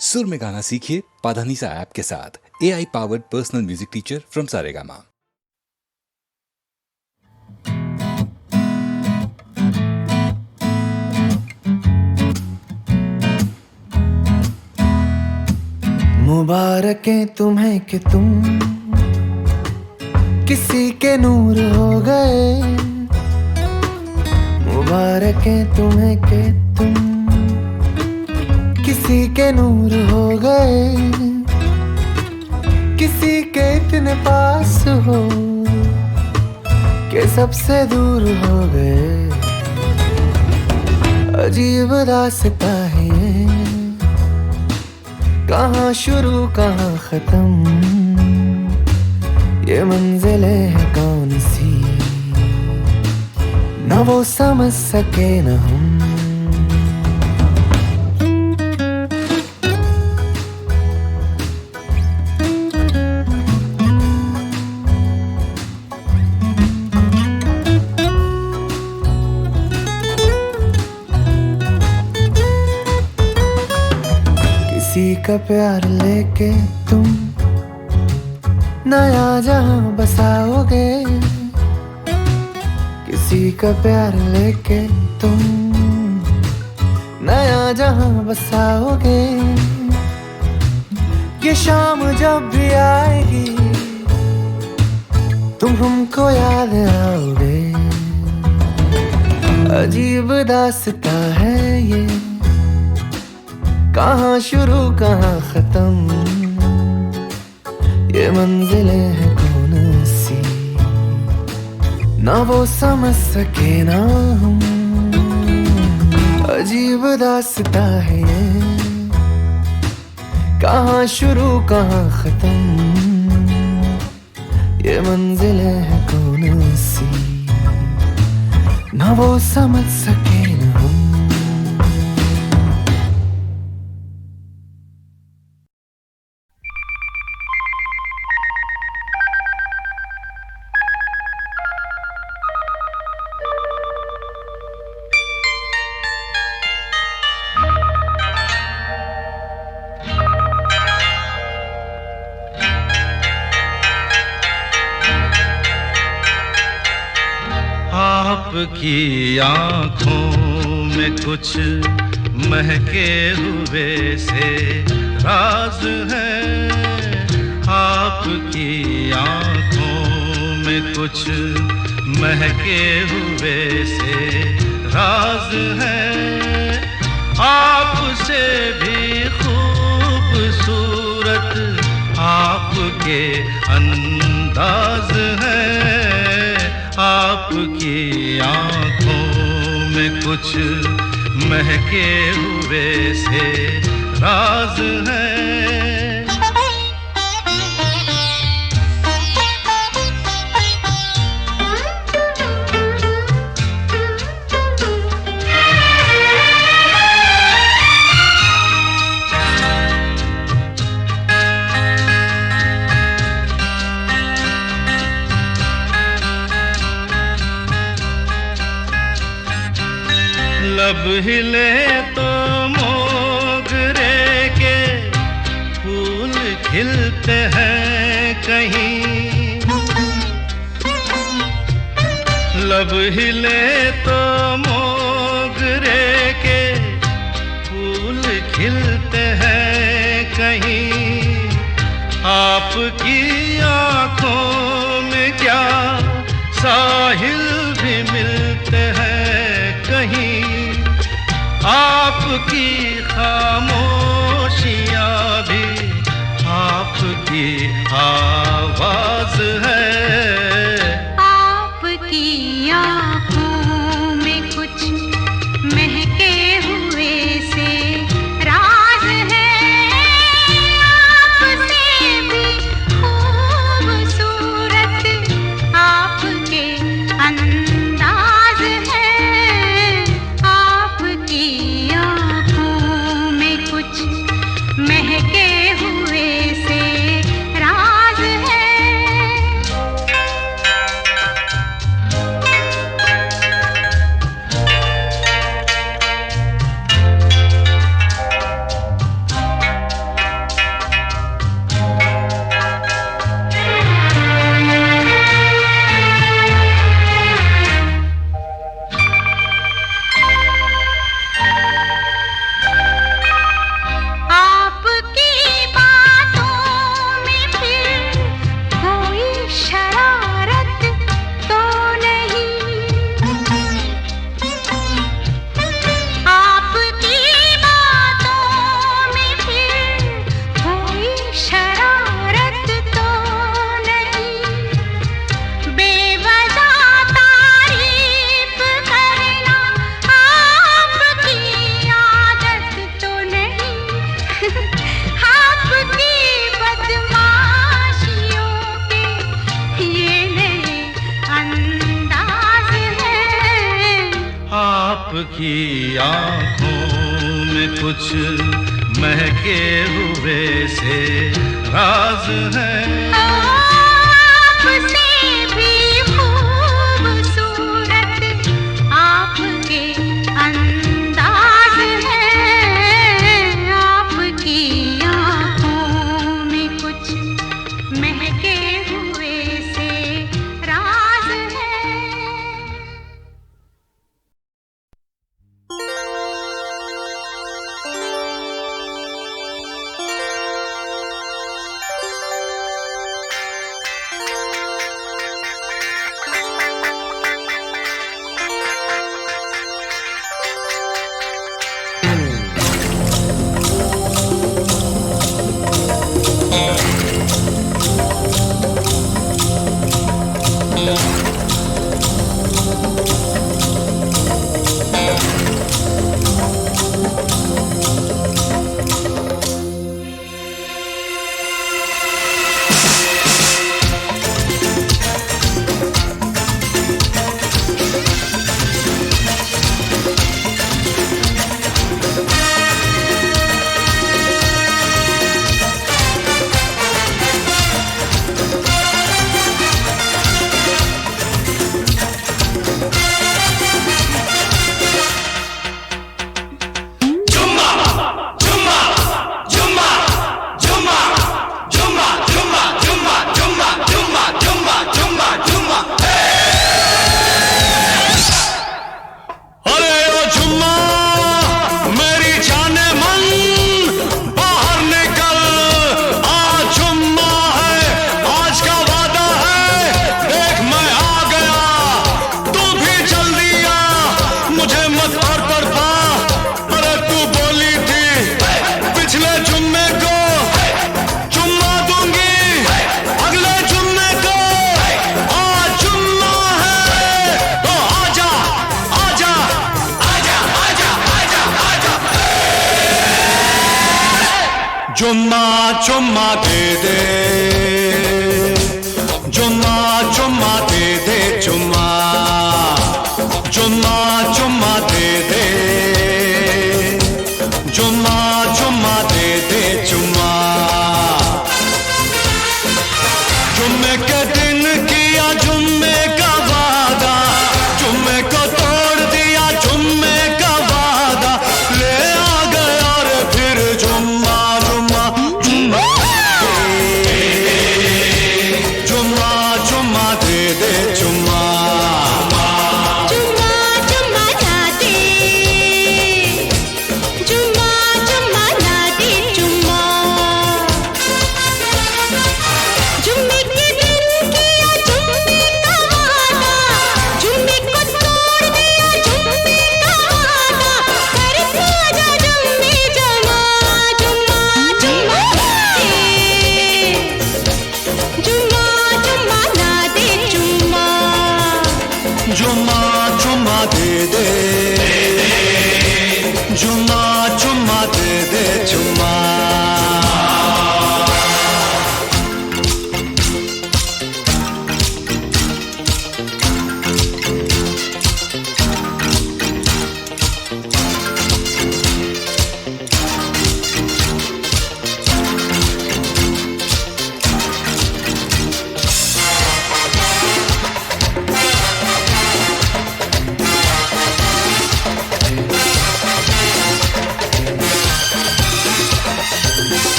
सुर में गाना सीखिए पाधानीसा ऐप के साथ। AI powered personal music teacher from Saregama. मुबारकें तुम्हें कि तुम किसी के नूर हो गए। मुबारकें तुम्हें कि तुम किसी के नूर हो गए। किसी के इतने पास हो कि सबसे दूर हो गए। अजीब रास्ता है ये, कहाँ शुरू कहाँ खत्म, ये मंजिलें हैं कौन सी, न वो समझ सके न हम। किसी का प्यार लेके तुम नया जहां बसाओगे। किसी का प्यार लेके तुम नया जहां बसाओगे। ये शाम जब भी आएगी तुम हमको याद आओगे। अजीब दास्ता है ये, कहाँ शुरू कहाँ खत्म, ये मंजिलें हैं कौन सी, ना वो समझ सके ना हम। अजीब दास्ता है ये, कहाँ शुरू कहाँ खत्म, ये मंजिलें हैं कौन सी, ना वो समझ सके ना हम। आपकी आँखों में कुछ महके हुए से राज है। आपकी आँखों में कुछ महके हुए से राज है। आपसे भी खूबसूरत आपके अंदाज है। आपकी आँखों में कुछ महके हुए से राज है। लब हिले तो मोगरे के फूल खिलते हैं कहीं। लब हिले तो मोगरे के फूल खिलते हैं कहीं। आपकी आँखों में क्या साहिल भी मिलते हैं कहीं। आपकी खामोशियाँ भी आपकी आवाज़ है। आपकी आँखों में कुछ महके हुए से राज है। आपसे भी खूबसूरत आपके अंदाज है। आपकी आँखों में कुछ आपकी आंखों में कुछ महके हुए से राज है। आपसे भी खूबसूरत आपके अंदाज है। आपकी आंखों में कुछ महके हुए से राज है। चुम्मा चुम्मा दे दे, चुम्मा चुम्मा दे दे, चुम्मा चुम्मा चुम्मा दे दे, चुम्मा चुम्मा दे दे, चुम्मा। जुम्मे के दिन किया जुम्मे का वादा, जुम्मे को तोड़ दिया जुम्मे का वादा, ले आ गया रे फिर जुम्मा जुम्मा जुम्मा जुम्मा जुम्मा दे दे।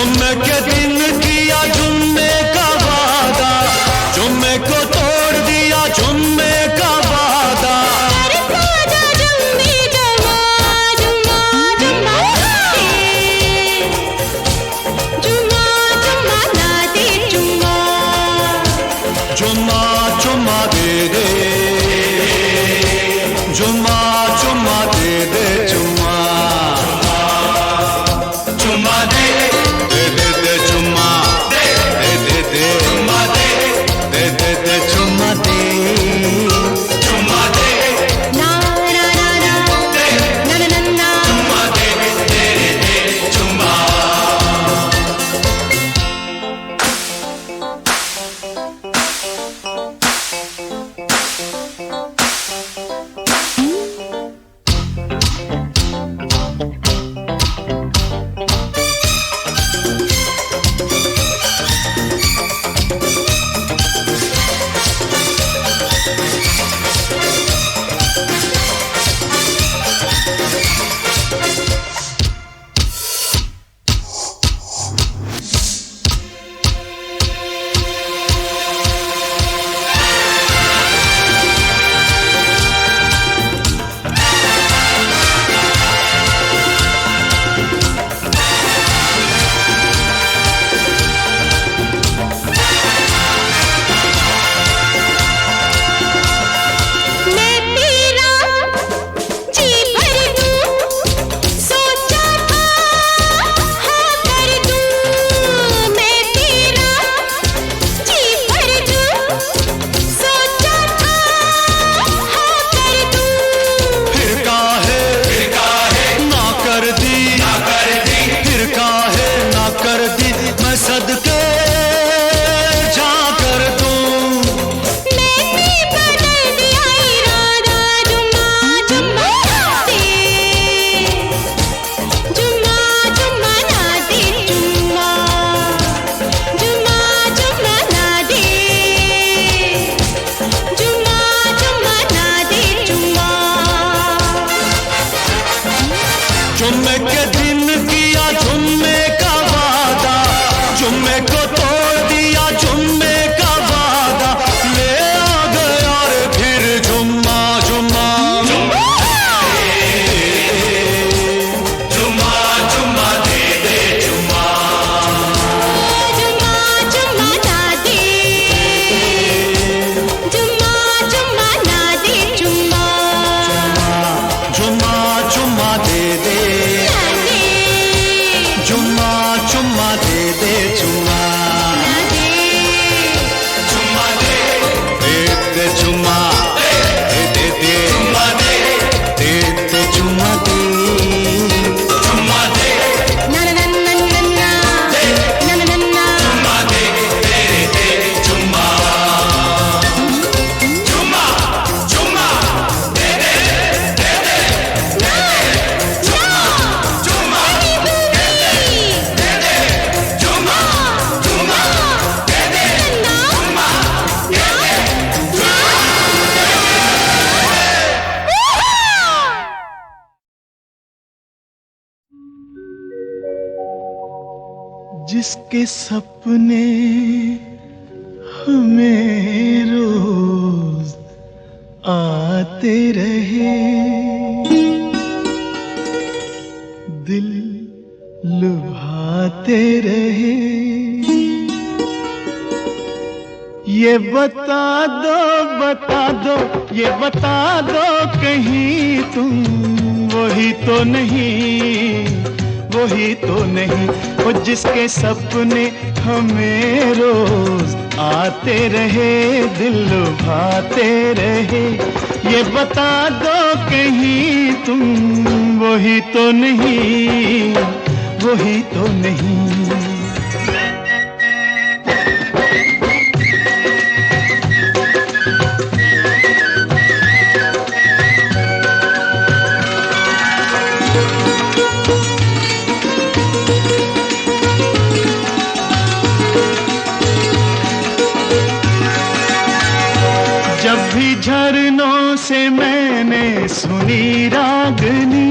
जुम्मे के दिन किया जुम्मे का वादा, जुम्मे को तोड़ दिया जुम्मे का वादा। जुम्मा जुम्मा दे दे, जुम्मा जुम्मा दे दे, जुम्मा जुम्मा दे दे दे दे, जुम्मा दे दे दे दे, जुम्मा दे दे दे दे, जुम्मा दे जुम्मा दे ना ना ना ना दे ना ना ना, जुम्मा दे दे दे जुम्मा। सदके जा कर दूं, मैंने बदल दिया इरादा, जुम्मा जुम्मा दे, जुम्मा जुम्मा ना दे, जुम्मा जुम्मा जुम्मा ना दे, जुम्मा जुम्मा ना दे, जुम्मा। जुम्मे के दिन किया जुम्मे का वादा, जुम्मे को तोड़ दिया जुम्मे का वादा। ले आ गया रे फिर जुम्मा जुम्मा जुम्मा जुम्मा दे दे, जुम्मा जुम्मा जुम्मा ना दे, जुम्मा जुम्मा ना दे, जुम्मा जुम्मा जुम्मा दे दे, जुम्मा जुम्मा दे दे, जुम्मा जुम्मा दे दे दे, जुम्मा दे दे दे, जुम्मा दे दे दे, जुम्मा दे जुम्मा दे ना ना ना ना ना ना ना ना ना, जुम्मा दे दे दे, जुम्मा जुम्मा जुम्मा दे दे दे दे, जुम्मा दे दे दे, जुम्मा जुम्मा दे दे, जुम्मा दे दे। जिसके सपने हमें रोज आते रहे, दिल लुभाते रहे, ये बता दो ये बता दो कहीं तुम वही तो नहीं वो जिसके सपने हमें रोज आते रहे, दिल लुभाते रहे। ये बता दो कहीं तुम वही तो नहीं। जब भी झरनों से मैंने सुनी रागनी,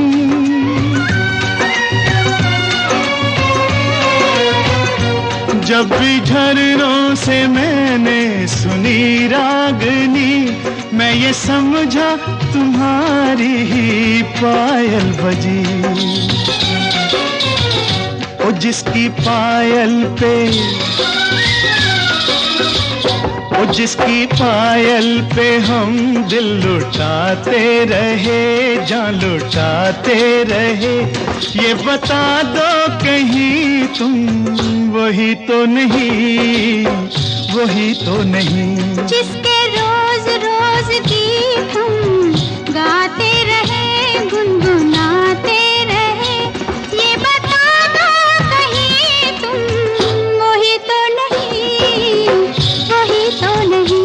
जब भी झरनों से मैंने सुनी रागनी, मैं ये समझा तुम्हारी ही पायल बजी। ओ जिसकी पायल पे, ओ जिसकी पायल पे हम दिल लुटाते रहे, जान लुटाते रहे, ये बता दो कहीं तुम वही तो नहीं, वही तो नहीं। जिसके रोज रोज गीत हम गाते रहे, गुनगुनाते रहे, ये बता दो कहीं तुम वही तो नहीं, वही तो नहीं।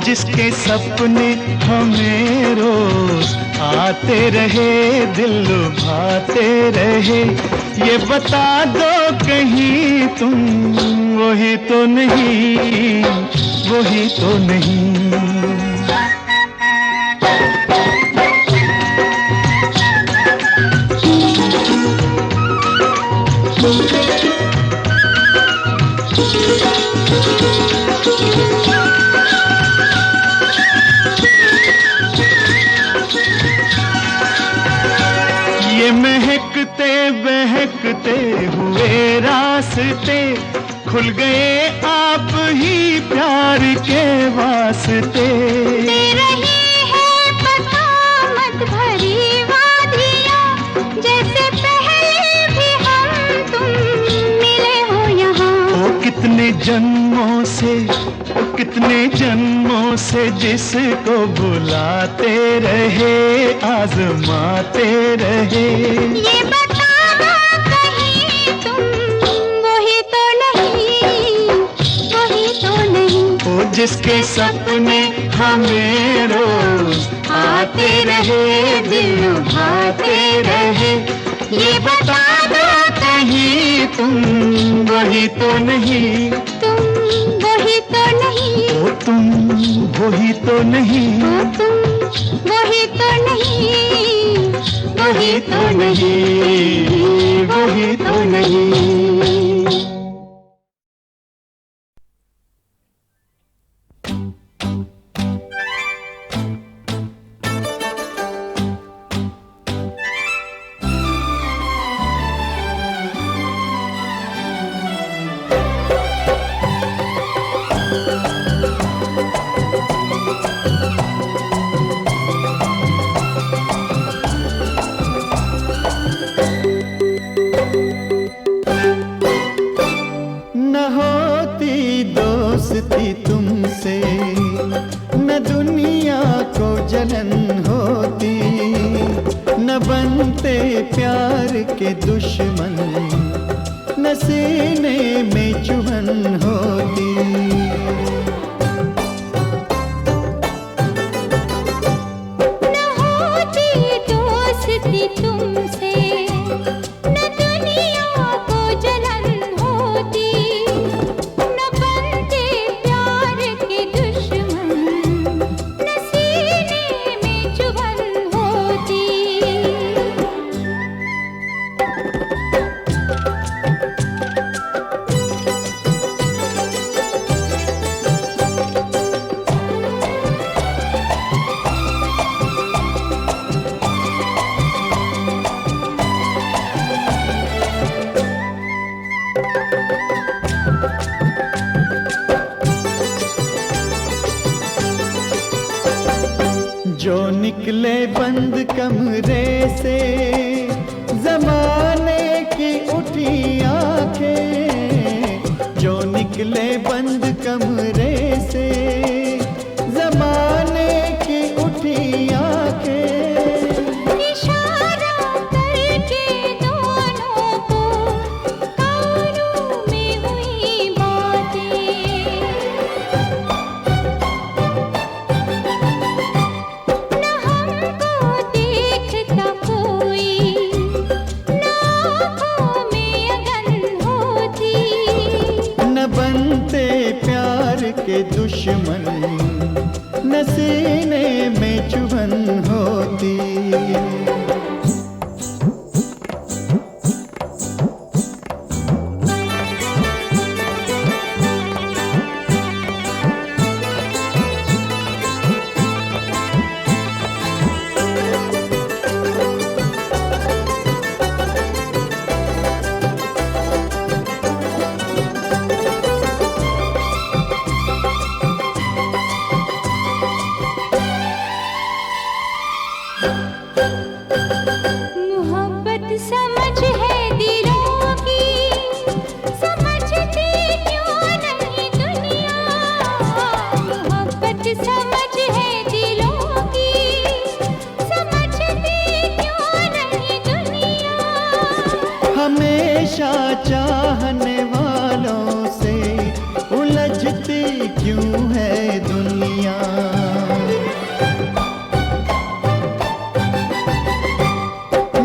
जिसके सपने हमें रोज आते रहे, दिल लुभाते रहे, ये बता दो कहीं तुम वही तो नहीं, वही तो नहीं। ये महकते बहकते हुए रास्ते खुल गए आप ही प्यार के वास्ते। दे रही है पता मत भरी वादियाँ, जैसे पहले भी हम तुम मिले हो यहाँ। ओ कितने जन्मों से, ओ कितने जन्मों से जिसको बुलाते रहे, आजमाते रहे, ये बता दो कहीं तुम वही तो नहीं, वही तो नहीं। ओ जिसके सपने हमें रोज आते रहे, दिल लुभाते रहे, ये बता दो कहीं तुम वही तो नहीं, तुम वही तो नहीं, ओ तुम वही तो नहीं, ओ तुम वही तो नहीं, वही तो नहीं, वही तो नहीं। दोस्ती तुमसे न दुनिया को जलन होती, न बनते प्यार के दुश्मन, न सीने में चुभन होती। न होती दोस्ती तुमसे, न दुनिया को जलन होती, न बनते प्यार के दुश्मन, न सीने में चुभन होती। निकले बंद कमरे से, जमाने की उठी आंखें, जो निकले बंद कमरे से, जमाने की उठी आंखें, इशारा करके दोनों को कानों में हुई बातें, न हमको देखता कोई, न आँखों में अगन होती, न बनते प्यार के दुश्मन, न सीने में चुभन होती। मोहब्बत समझ है दिलों की, समझती क्यों नहीं दुनिया, मोहब्बत समझ है दिलों की, समझती क्यों नहीं दुनिया, हमेशा चाहने वालों से उलझती क्यों है दुनिया।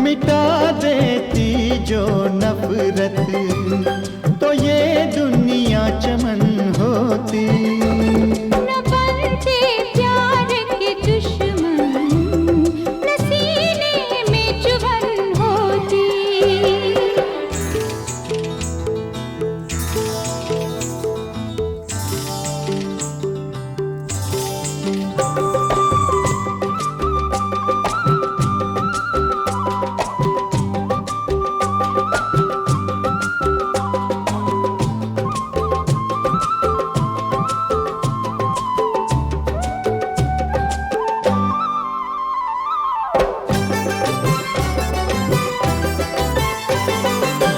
मिटा देती जो नफरत तो ये दुनिया चमन होती, न बनते प्यार के दुश्मन, न सीने में चुभन होती।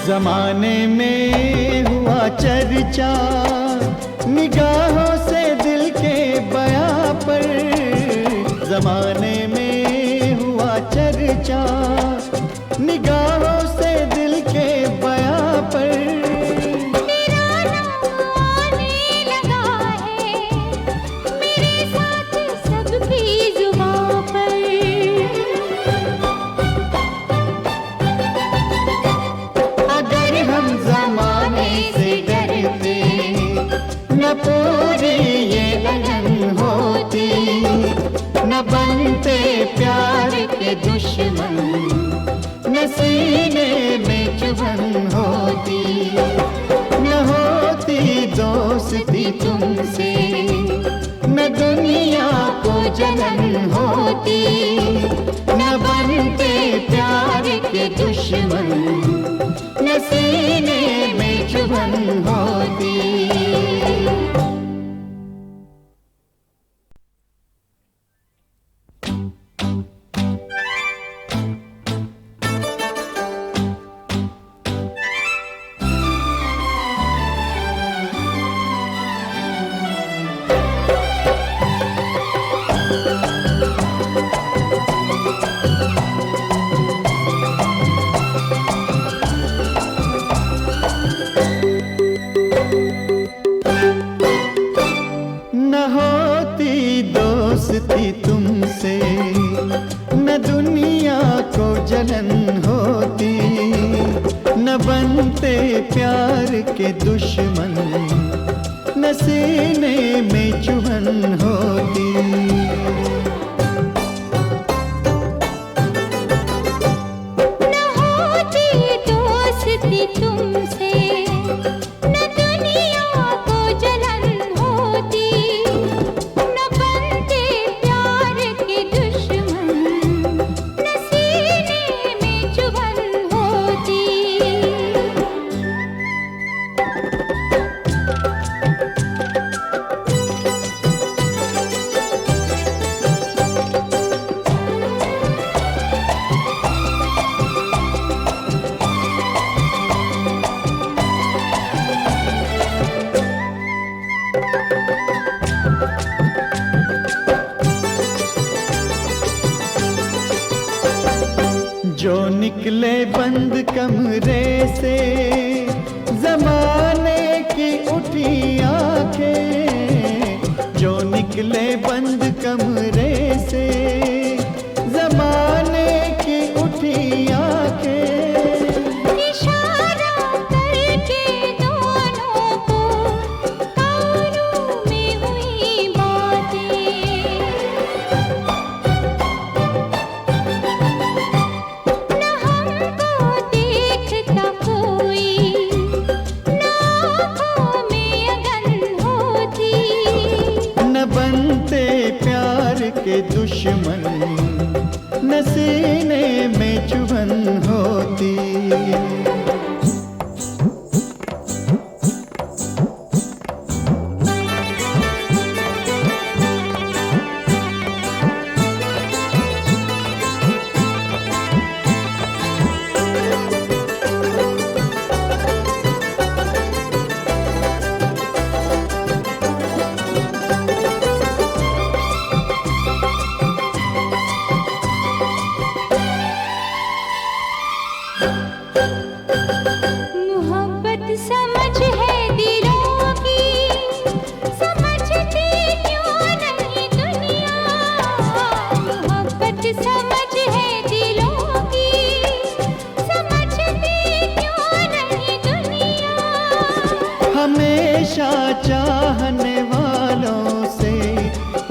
जमाने में हुआ चर्चा, निगाहों से दिल के बयां पर, जमाने में हुआ चर्चा, निगाहों से दिल के बयां पर, तेरा नाम आने लगा है मेरे साथ सबकी जुबां पर, अगर हम जमाने से डरते न पूरी ये लगन होती, न बनते प्यार के दुश्मन, न सीने में चुभन होती, न होती दोस्ती तुमसे, न दुनिया को जलन होती, न बनते प्यार के दुश्मन, न सीने में चुभन होती। न होती दोस्ती तुमसे, न दुनिया को जलन होती, न बनते प्यार के दुश्मन, न सीने में चुभन होती। न होती दोस्ती तुमसे, न दुनिया को जलन होती, न बनते प्यार के दुश्मन, न सीने में चुभन होती। निकले बंद कमरे से, जमाने की उठी आंखें, जो निकले बंद कमरे से, जमाने की उठी आंखें, इशारा करके दोनों को कानों में हुई बातें, न हमको देखता कोई, न आँखों में अगन होती, न बनते प्यार के दुश्मन, न सीने में चुभन होती। मोहब्बत समझ है दिलों की, समझती क्यों नहीं दुनिया, मोहब्बत समझ है दिलों की, समझती क्यों नहीं दुनिया, हमेशा चाहने वालों से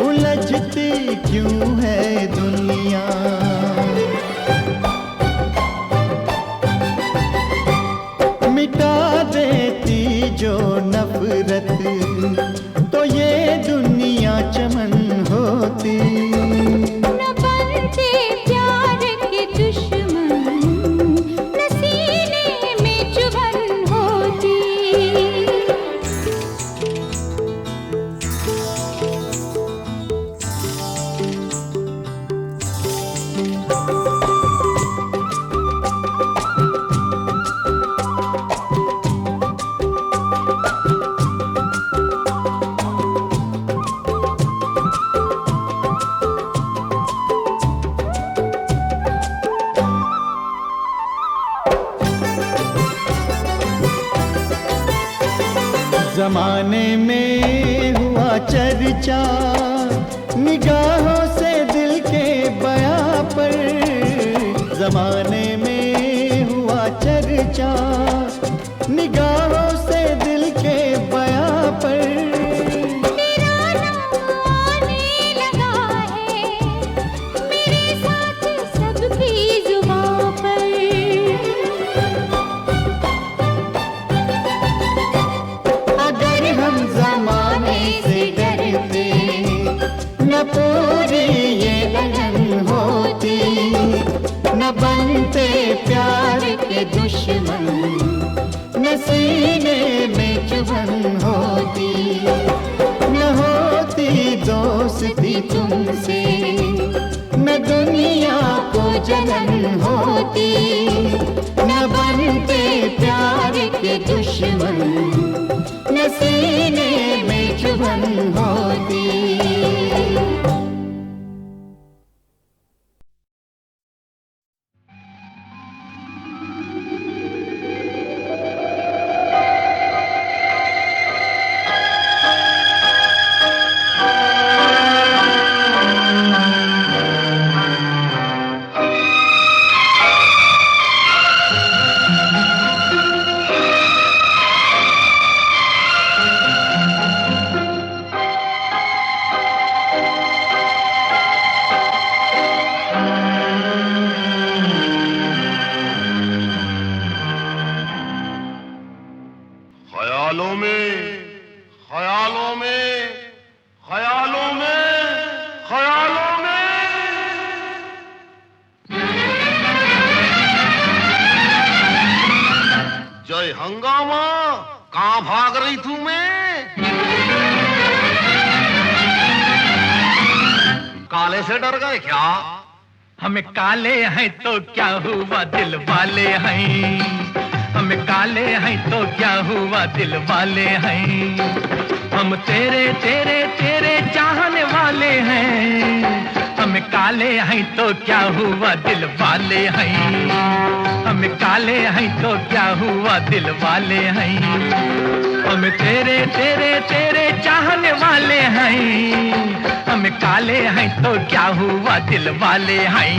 उलझती क्यों है दुनिया। मिटा देती जो नफरत तो ये दुनिया चमन होती, न बनते प्यार के दुश्मन, न सीने में चुभन होती। जमाने में हुआ चर्चा, निगाहों से दिल के बयां पर, जमाने में हुआ चर्चा, निगाहों से दिल के बयां पर, तेरा नाम आने लगा है मेरे साथ सबकी जुबां पर, अगर हम जमाने से डरते न पूरी ये लगन होती, न बनते प्यार के दुश्मन, न सीने में चुभन होती, न होती दोस्ती तुमसे, न दुनिया को जलन होती, न बनते प्यार के दुश्मन, न सीने में चुभन होती। ख्यालों में, ख्यालों में, ख्यालों में, ख्यालों में। जय हंगामा, कहाँ भाग रही तू मैं? काले से डर गए क्या? हमें काले हैं तो क्या हुआ, दिल वाले हैं। हम काले हैं तो क्या हुआ, दिल वाले हैं। हम तेरे तेरे तेरे चाहने वाले हैं। हम काले हैं तो क्या हुआ दिल वाले हैं, हम काले हैं तो क्या हुआ दिल वाले हैं, हम तेरे तेरे तेरे चाहने वाले हैं, हम काले हैं तो क्या हुआ दिल वाले हैं।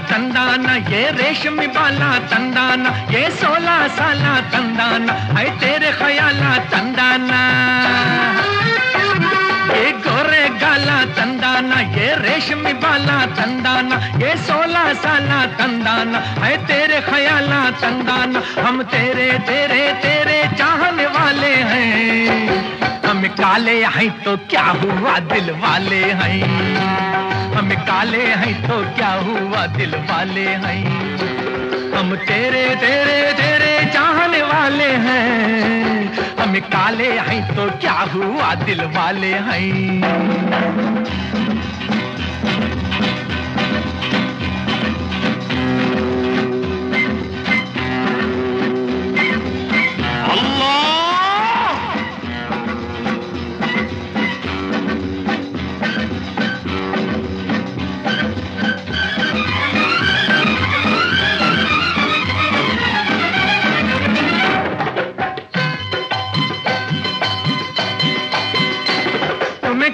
तंदाना ये रेशमी बाला तंदाना, ये 16 साला तंदाना है तेरे ख्याला तंदाना, ये गोरे गाला तंदाना, ये रेशमी बाला तंदाना, ये 16 साला तंदाना है तेरे ख्याला तंदाना, हम तेरे तेरे तेरे चाहने वाले हैं, हम काले हैं तो क्या हुआ दिल वाले हैं, हम काले हैं तो क्या हुआ दिल वाले हैं, हम तेरे तेरे तेरे चाहने वाले हैं, हम काले हैं तो क्या हुआ दिल वाले हैं।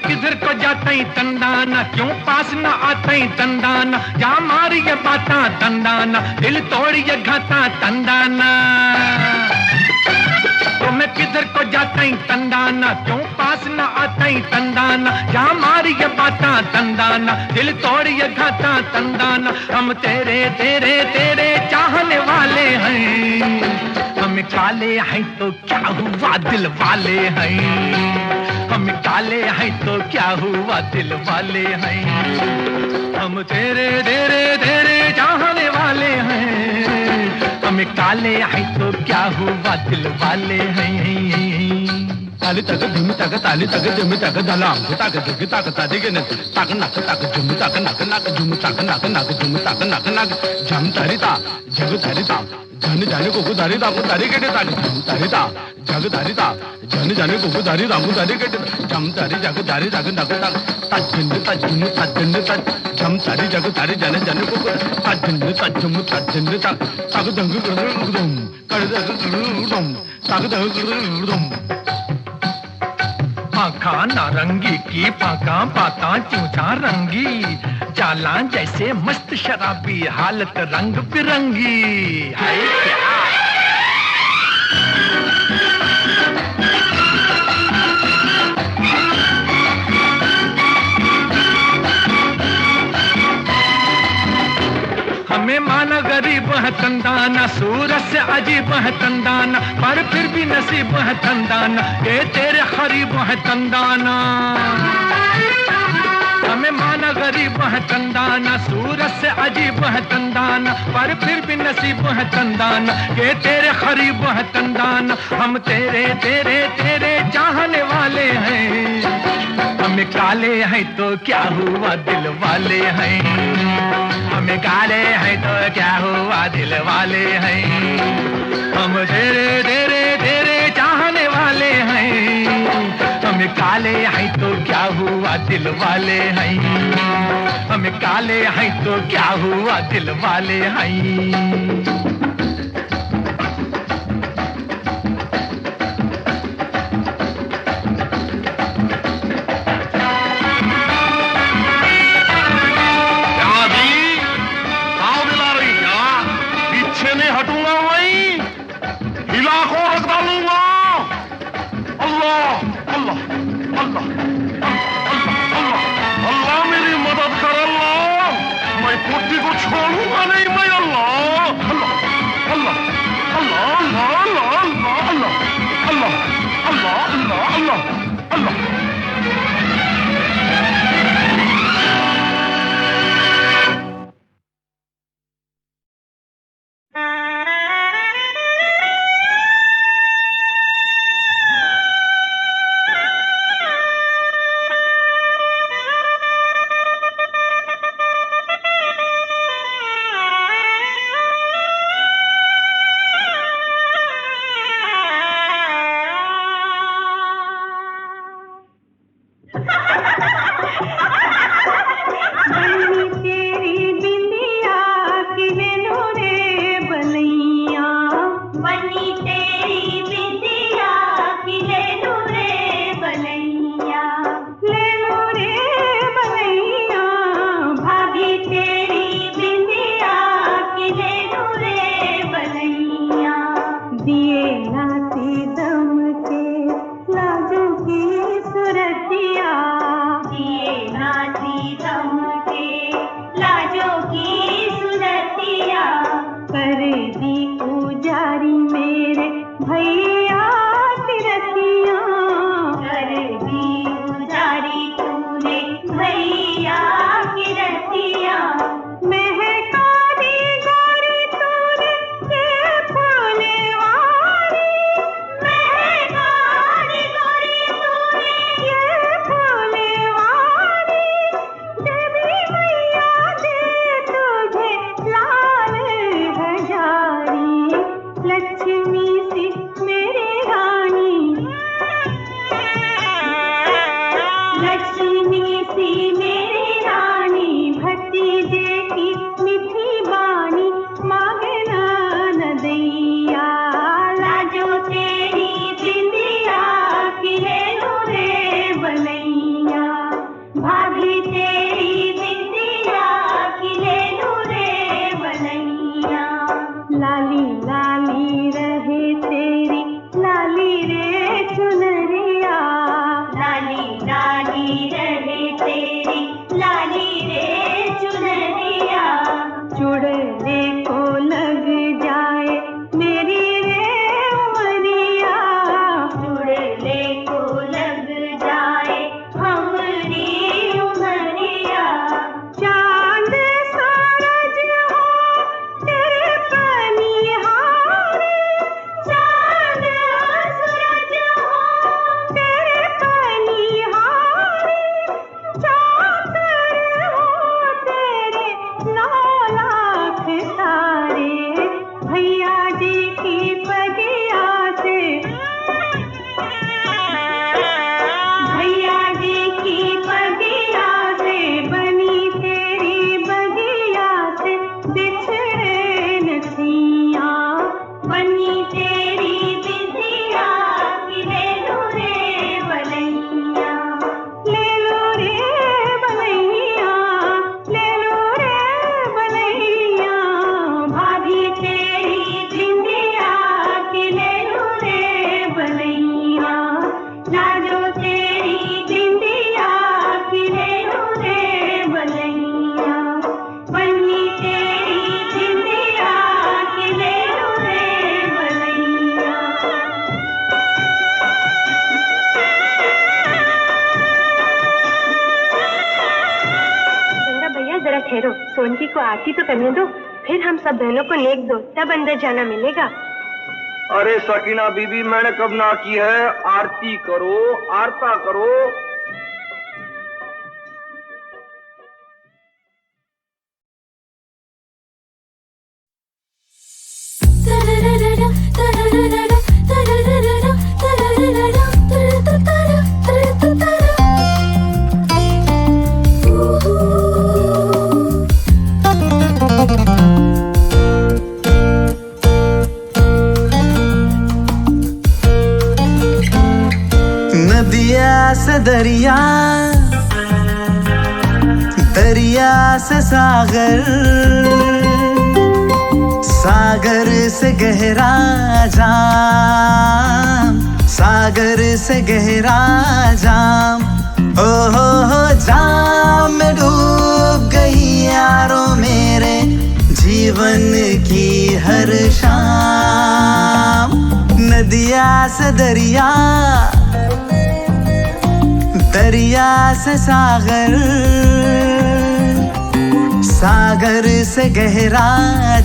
किधर को जाते ही तंदाना, क्यों पास न आते ही तंदाना, जा मारी ये बाता तंदाना, दिल तोड़ी ये घाता तंदाना, तुम्हें किधर को जाते ही तंदाना, क्यों पास न आते ही तंदाना, जा मारी ये बाता तंदाना, दिल तोड़ी ये घाता तंदाना, हम तेरे तेरे तेरे चाहने वाले हैं, हम काले हैं तो क्या हुआ दिल वाले हैं, हम काले हैं तो क्या हुआ दिल वाले हैं, हम तेरे तेरे तेरे चाहने वाले हैं, हम काले हैं तो क्या हुआ दिल वाले हैं। ताली तक झुम तक ताली तक झुम तक दलाम तक झुक तक तादी के तक नक तक झुम तक नक नक झुम तक नक नक झुम तक नक नक झम तारिता जग तारिता जन जाने को दारी दामू दारी के ताक झम तारिता जग तारिता जन जाने को दारी दामू दारी के झम तारी जग दारी जग नक तक तजन तक झम तारी जग तारी जन जाने को तजन तक तक दंग गुदम कर गुदम तक दंग गुदम। पाखा नारंगी की पाका पाता चूचा रंगी, चाला जैसे मस्त शराबी हालत रंग बिरंगी है क्या। हमें माना गरीब है तंदाना, सूरत से अजीब है तंदाना, पर फिर भी नसीब है तंदाना, ये तेरे खरीब है तंदाना। हमें माना गरीब है तंदाना, सूरत से अजीब है तंदाना, पर फिर भी नसीब है तंदाना, ये तेरे खरीब है तंदाना, हम तेरे तेरे तेरे चाहने वाले हैं, हम काले हैं तो क्या हुआ दिल वाले हैं, हम काले हैं तो क्या हुआ दिल वाले हैं, हम तेरे तेरे तेरे चाहने वाले हैं, हम काले हैं तो क्या हुआ दिल वाले हैं, हम काले हैं तो क्या हुआ दिल वाले हैं। छोड़ूंगा नहीं मैं, अल्लाह अल्लाह तेरी बिंदिया की ले लूं रे बनैया। लाली लाली रहे तेरी लाली रे चुनरिया। लाली लाली रहे तेरी लाली रे चुनरिया। चुड़ैले को लग जाए मेरी रे उमरिया। चुड़ैले को लग जाए हमारी उमरिया। चांद सूरज हो तेरे पनिहारे। चांद सूरज हो तेरे पनिहारे। चाकर हो तेरे 9 लाख तारे। भैया जी की बगिया से भैया जी की बगिया से बनी तेरी बगिया से बिछड़े नथिया। बनी तेरी बिंदिया की ले लो रे बनैया। ले लो रे बनैया। ले लो रे बनैया। भाभी तेरी बिंदिया की ले लो रे बनैया। लाजो तेरी बिंदिया की ले लो रे बनैया। बनी तेरी बिंदिया की ले लो रे बनैया। गंगा भैया जरा ठहरो, सोनकी को आरती तो करने दो, फिर हम सब बहनों को नेक दो, तब अंदर जाना मिलेगा। अरे सकीना बीबी, मैंने कब ना की है? आरती करो, आरता करो। नदिया से दरिया, दरिया से सागर, सागर से गहरा जाम, सागर से गहरा जाम। ओ हो जाम में डूब गई यारों मेरे जीवन की हर शाम। नदिया से दरिया, दरिया से सागर, सागर से गहरा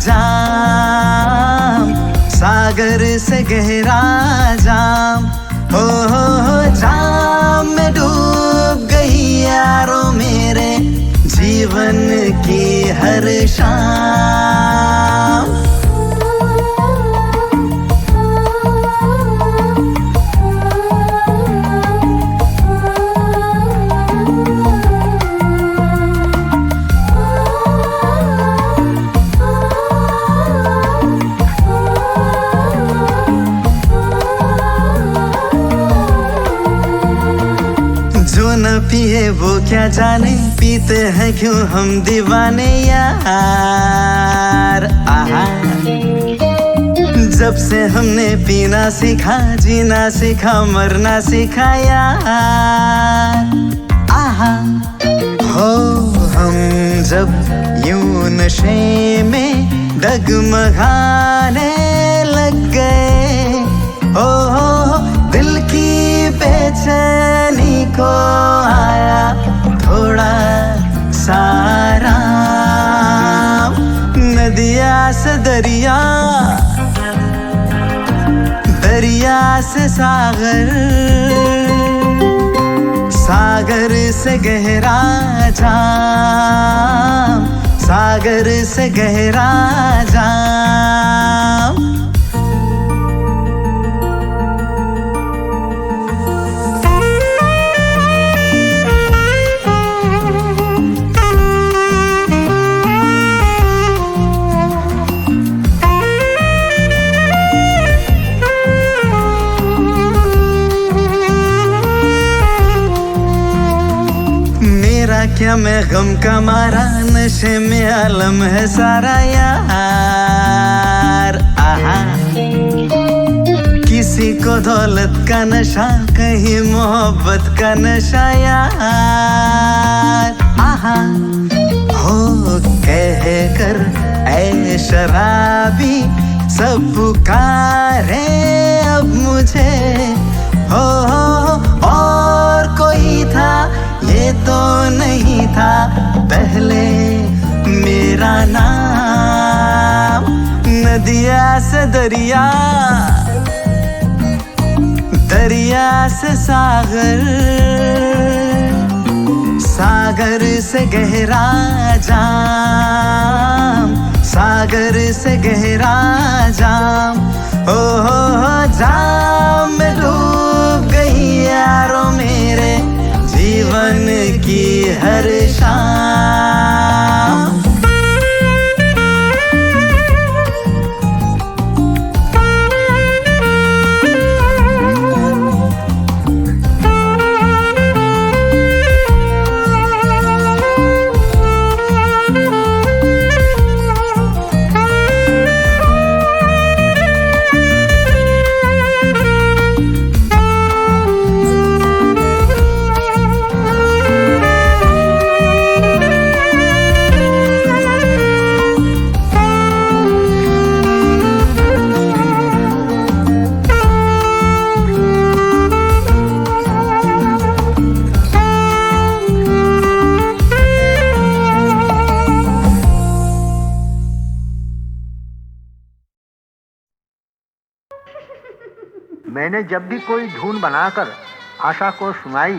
जाम, सागर से गहरा जाम। हो जाम में डूब गई यारों मेरे जीवन की हर शाम। पिए वो क्या जाने, पीते हैं क्यों हम दीवाने यार। आहा, जब से हमने पीना सीखा, जीना सीखा, मरना सीखा यार। आहा, हो हम जब यूं नशे में डगमगाने लग गए, ओ दिल की बेचैनी को आया थोड़ा सारा। नदिया से दरिया, दरिया से सागर, सागर से गहरा जाम, सागर से गहरा जाम। क्या दुनिया में गम का मारा, नशे में आलम है सारा यार। आहा, किसी को दौलत का नशा, कहीं मोहब्बत का नशा यार। आहा, हो कह कर ऐ शराबी सब पुकारे अब मुझे। हो और कोई था, ये तो नहीं था पहले मेरा नाम। नदिया से दरिया, दरिया से सागर, सागर से गहरा जाम, सागर से गहरा जाम। ओ जाम में डूब गई यारो मेरे जीवन की हर शाम। मैंने जब भी कोई धुन बनाकर आशा को सुनाई,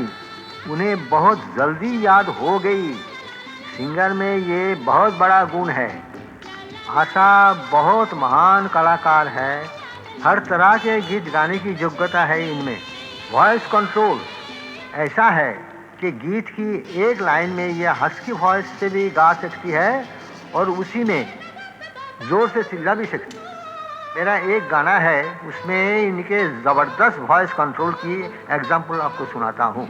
उन्हें बहुत जल्दी याद हो गई। सिंगर में ये बहुत बड़ा गुण है। आशा बहुत महान कलाकार है। हर तरह के गीत गाने की योग्यता है इनमें। वॉइस कंट्रोल ऐसा है कि गीत की एक लाइन में ये हस्की वॉइस से भी गा सकती है और उसी में जोर से चिल्ला भी सकती है। मेरा एक गाना है, उसमें इनके ज़बरदस्त वॉइस कंट्रोल की एग्जाम्पल आपको सुनाता हूँ।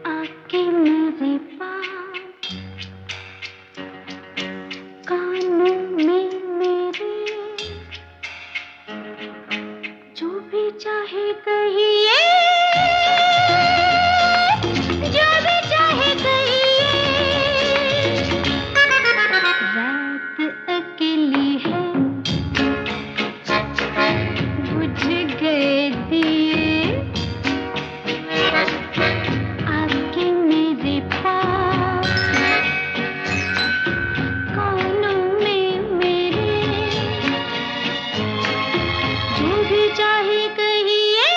आके मेरे पास, कानों में मेरे, जो भी चाहे कहिए, जो भी चाहे कहिए। रात अकेली है, बुझ गए दिए, आके मेरे पास, कानों में मेरे, जो भी चाहे कहिए,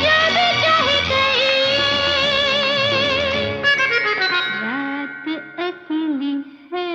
जो भी चाहे कहिए। रात अकेली है।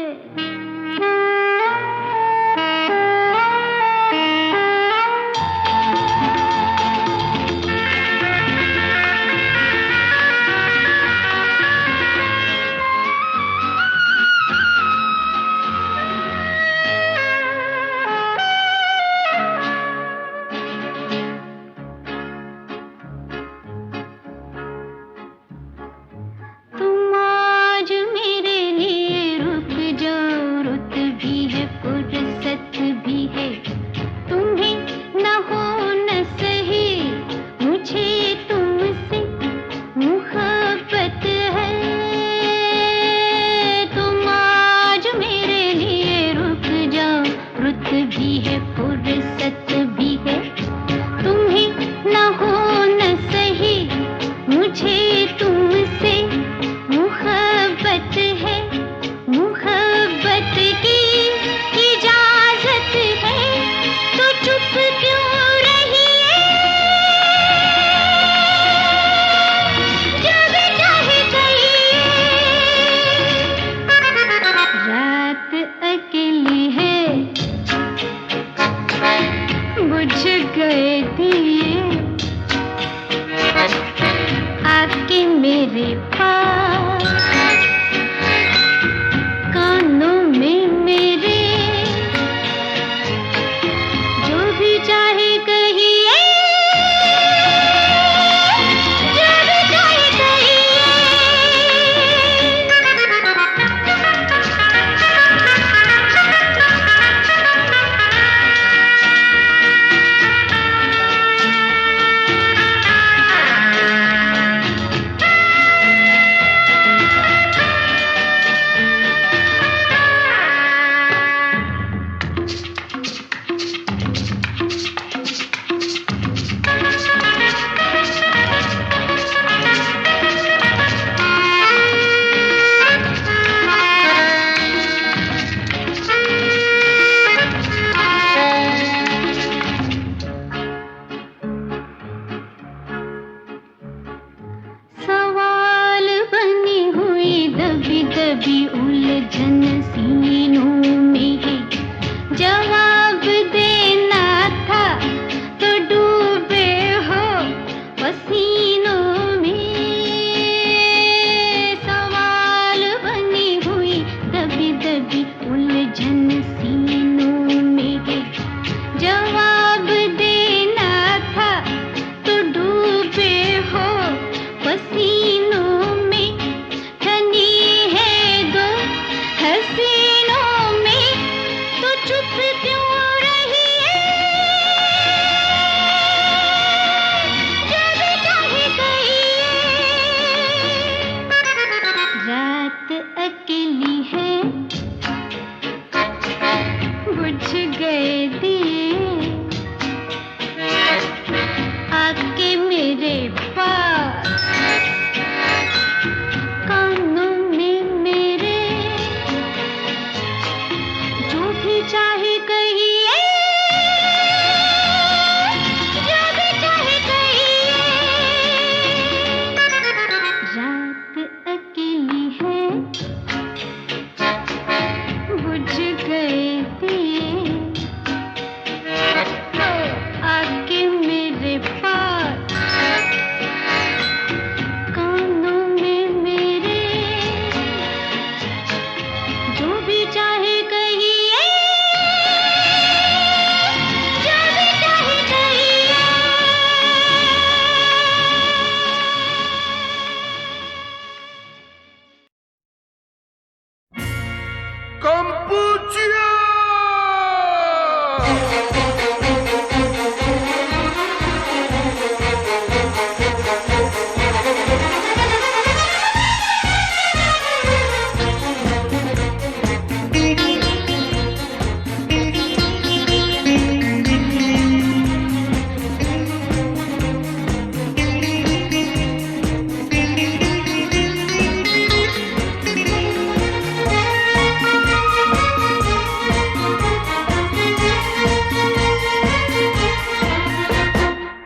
तुम आज मेरे लिए रुक जाओ, रुत भी है फुर्सत भी है। तुम्हें न हो न सही, मुझे तुमसे मुहब्बत है। तुम आज मेरे लिए रुक जाओ, रुत भी है फुर्सत भी है। तुम्हें न हो न सही, मुझे तुमसे मुहब्बत है। मुहब्बत की इजाजत है, तो चुप क्यों रहिए। जो भी चाहे कहिए। रात अकेली है, बुझ गए दिए, आके मेरे पास, कानों में मेरे, बुझ गए दिए आके मेरे पास कानों में मेरे जो भी चाहे कहिए जो भी चाहे कहिए रात अकेली है बुझ गए दिए आके मेरे पास कानों में मेरे जो भी चाहे कहिए जो भी चाहे कहिए कंपूचिया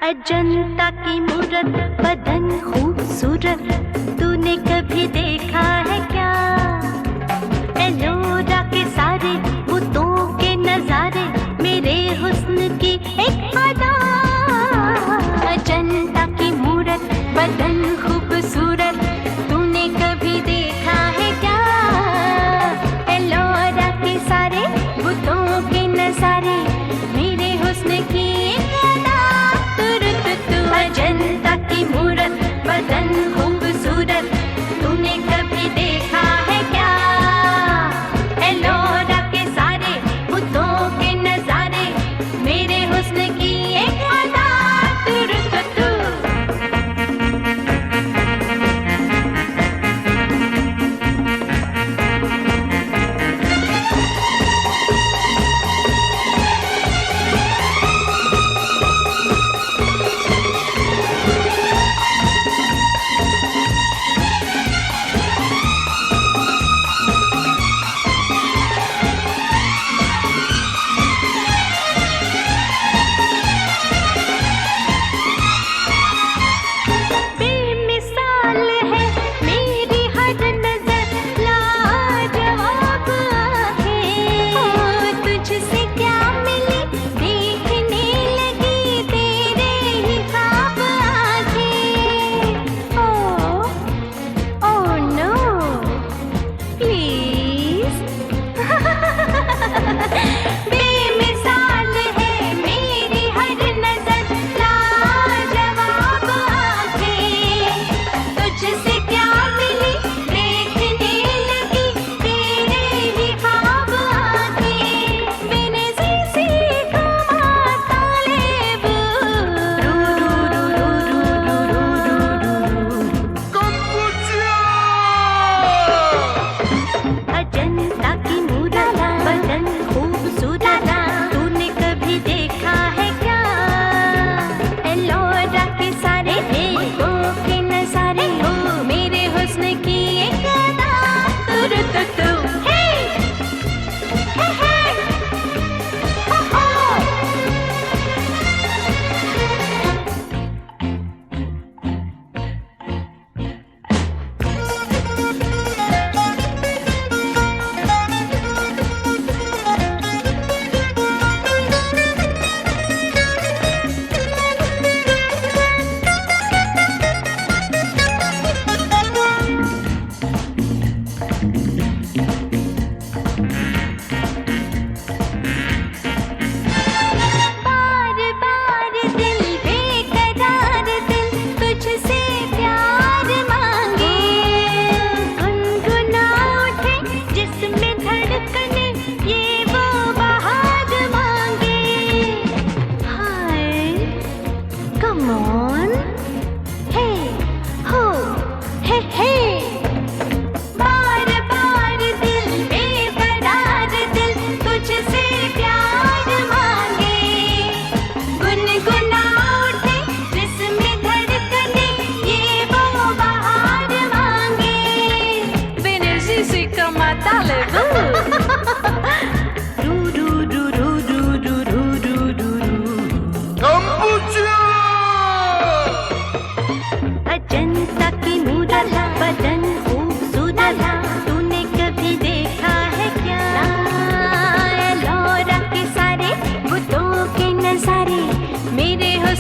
अजंता की मूरत बदन खूबसूरत तूने कभी देखा है क्या एलोरा के सारे बुतों के नजारे मेरे हुस्न की एक अदा अजंता की मूरत बदन खूबसूरत तूने कभी देखा है क्या एलोरा के सारे बुतों के नजारे मेरे हुस्न की एक अदा अजंता की मूरत बदन खूबसूरत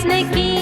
हुस्न की